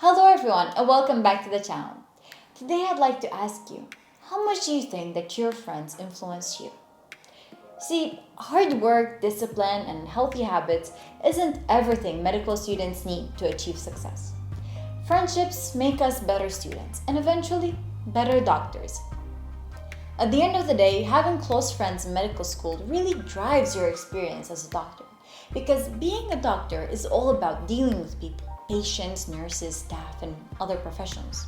Hello everyone and welcome back to the channel. Today I'd like to ask you, how much do you think that your friends influence you? See, hard work, discipline, and healthy habits isn't everything medical students need to achieve success. Friendships make us better students and eventually better doctors. At the end of the day, having close friends in medical school really drives your experience as a doctor because being a doctor is all about dealing with people, patients, nurses, staff, and other professionals.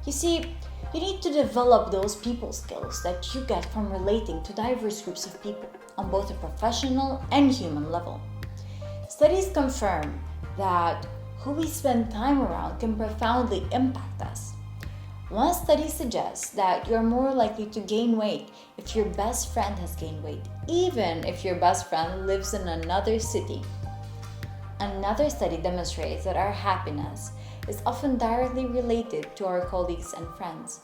You see, you need to develop those people skills that you get from relating to diverse groups of people on both a professional and human level. Studies confirm that who we spend time around can profoundly impact us. One study suggests that you're more likely to gain weight if your best friend has gained weight, even if your best friend lives in another city. Another study demonstrates that our happiness is often directly related to our colleagues and friends.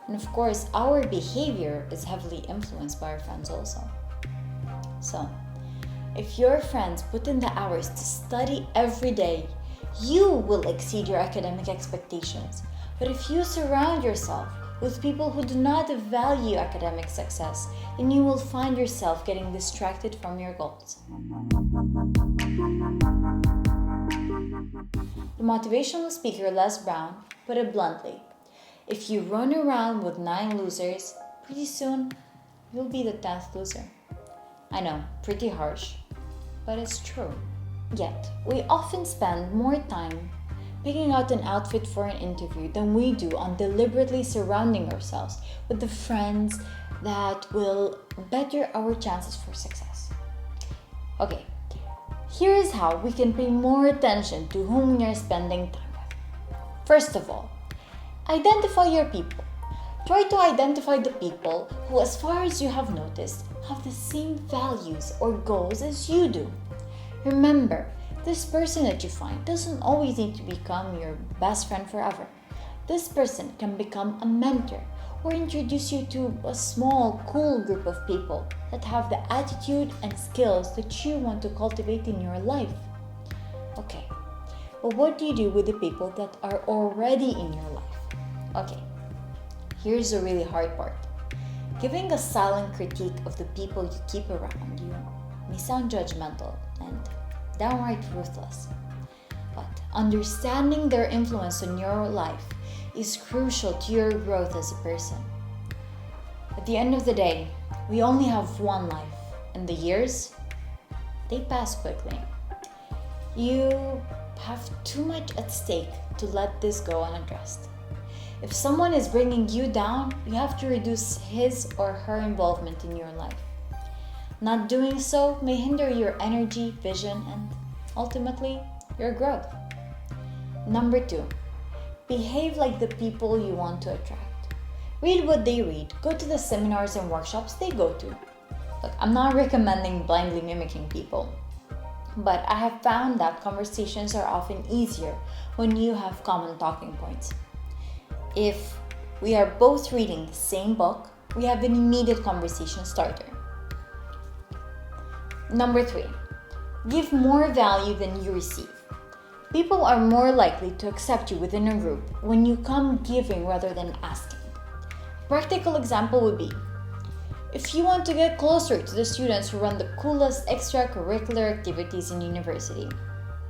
And of course, our behavior is heavily influenced by our friends also. So, if your friends put in the hours to study every day, you will exceed your academic expectations. But if you surround yourself with people who do not value academic success, then you will find yourself getting distracted from your goals. The motivational speaker Les Brown put it bluntly: if you run around with 9 losers, pretty soon you'll be the 10th loser. I know, pretty harsh, but it's true. Yet, we often spend more time picking out an outfit for an interview than we do on deliberately surrounding ourselves with the friends that will better our chances for success. Okay, here is how we can pay more attention to whom we are spending time with. First of all, identify your people. Try to identify the people who, as far as you have noticed, have the same values or goals as you do. Remember, this person that you find doesn't always need to become your best friend forever. This person can become a mentor or introduce you to a small, cool group of people that have the attitude and skills that you want to cultivate in your life. Okay, but what do you do with the people that are already in your life? Okay, here's the really hard part. Giving a silent critique of the people you keep around you may sound judgmental and downright ruthless. But understanding their influence on your life is crucial to your growth as a person. At the end of the day, we only have one life, and the years, they pass quickly. You have too much at stake to let this go unaddressed. If someone is bringing you down, you have to reduce his or her involvement in your life. Not doing so may hinder your energy, vision, and ultimately, your growth. Number 2, behave like the people you want to attract. Read what they read, go to the seminars and workshops they go to. Look, I'm not recommending blindly mimicking people, but I have found that conversations are often easier when you have common talking points. If we are both reading the same book, we have an immediate conversation starter. Number 3, give more value than you receive. People are more likely to accept you within a group when you come giving rather than asking. A practical example would be, if you want to get closer to the students who run the coolest extracurricular activities in university,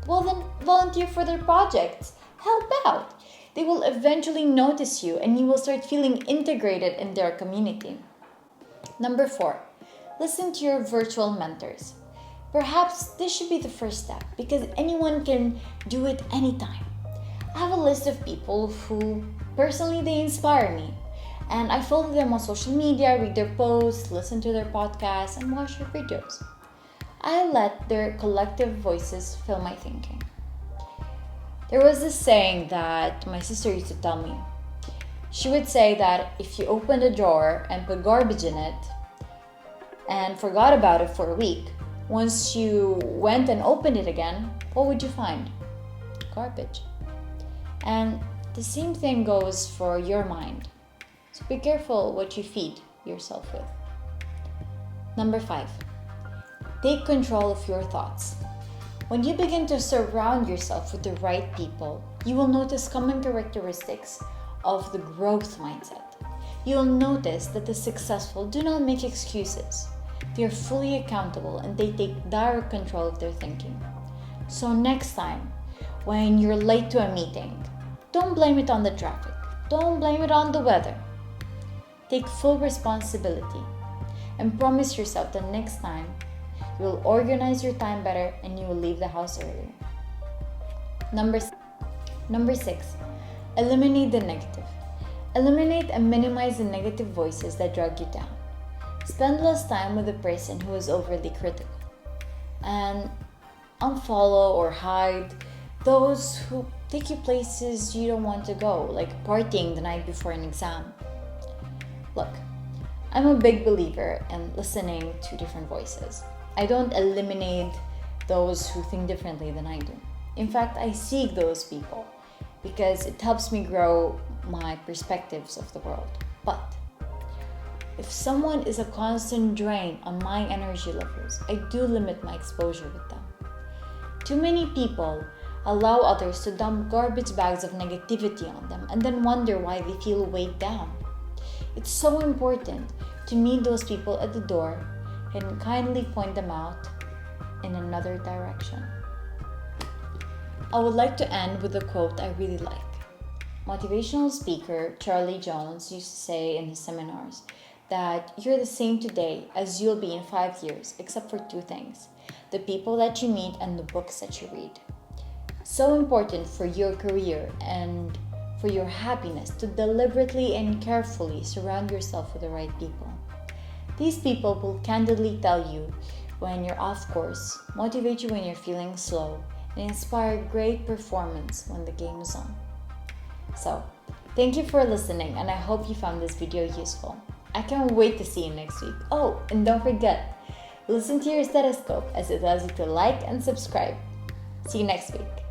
well then volunteer for their projects, help out. They will eventually notice you and you will start feeling integrated in their community. Number 4, listen to your virtual mentors. Perhaps this should be the first step because anyone can do it anytime. I have a list of people who personally they inspire me, and I follow them on social media, read their posts, listen to their podcasts, and watch their videos. I let their collective voices fill my thinking. There was this saying that my sister used to tell me. She would say that if you opened a drawer and put garbage in it and forgot about it for a week, once you went and opened it again, what would you find? Garbage. And the same thing goes for your mind. So be careful what you feed yourself with. Number 5, take control of your thoughts. When you begin to surround yourself with the right people, you will notice common characteristics of the growth mindset. You will notice that the successful do not make excuses. They are fully accountable and they take direct control of their thinking. So next time, when you're late to a meeting, don't blame it on the traffic. Don't blame it on the weather. Take full responsibility and promise yourself that next time you will organize your time better and you will leave the house earlier. Number 6, eliminate the negative. Eliminate and minimize the negative voices that drag you down. Spend less time with the person who is overly critical. And unfollow or hide those who take you places you don't want to go, like partying the night before an exam. Look, I'm a big believer in listening to different voices. I don't eliminate those who think differently than I do. In fact, I seek those people because it helps me grow my perspectives of the world. But if someone is a constant drain on my energy levels, I do limit my exposure with them. Too many people allow others to dump garbage bags of negativity on them and then wonder why they feel weighed down. It's so important to meet those people at the door and kindly point them out in another direction. I would like to end with a quote I really like. Motivational speaker Charlie Jones used to say in his seminars that you're the same today as you'll be in 5 years, except for 2 things: the people that you meet and the books that you read. So important for your career and for your happiness to deliberately and carefully surround yourself with the right people. These people will candidly tell you when you're off course, motivate you when you're feeling slow, and inspire great performance when the game is on. So, thank you for listening, and I hope you found this video useful. I can't wait to see you next week. Oh, and don't forget, listen to your stethoscope as it tells you to like and subscribe. See you next week.